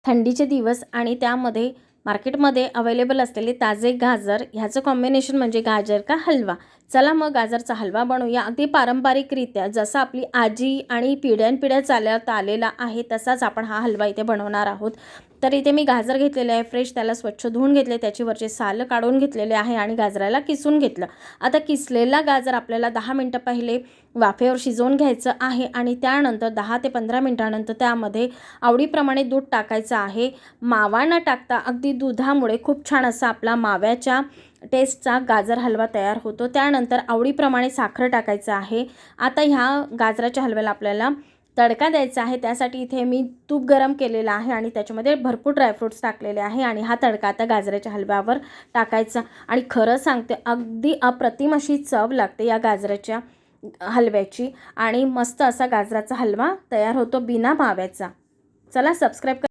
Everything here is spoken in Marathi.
थंडीचे दिवस आणि त्यामध्ये मार्केटमध्ये अवेलेबल असलेले ताजे गाजर ह्याचं कॉम्बिनेशन म्हणजे गाजर का हलवा। चला मग गाजरचा हलवा बनवूया अगदी पारंपरिकरित्या, जसा आपली आजी आणि पिढ्यानपिढ्या चालत आलेला आहे तसाच आपण हा हलवा इथे बनवणार आहोत। तर इथे मी गाजर घेतलेले आहे फ्रेश, त्याला स्वच्छ धुवून घेतले, त्याची वरचे साल काढून घेतलेले आहे आणि गाजराला किसून घेतलं। आता किसलेला गाजर आपल्याला 10 मिनिटं पहिले वाफेवर शिजवून घ्यायचं आहे आणि त्यानंतर 10 ते 15 मिनिटांनंतर त्यामध्ये आवडीप्रमाणे दूध टाकायचं आहे। मावा न टाकता अगदी दुधामुळे खूप छान असा आपला माव्याच्या टेस्टचा गाजर हलवा तयार होतो। त्यानंतर आवडीप्रमाणे साखर टाकायचं आहे। आता ह्या गाजराच्या हलव्याला आपल्याला तडका द्यायचा आहे, त्यासाठी इथे मी तूप गरम केलेलं आहे आणि त्याच्यामध्ये भरपूर ड्रायफ्रूट्स टाकलेले आहे आणि हा तडका आता गाजराच्या हलव्यावर टाकायचा। आणि खरं सांगते अगदी अप्रतिम अशी चव लागते या गाजराच्या हलव्याची आणि मस्त असा गाजराचा हलवा तयार होतो बिना माव्याचा। चला सबस्क्राईब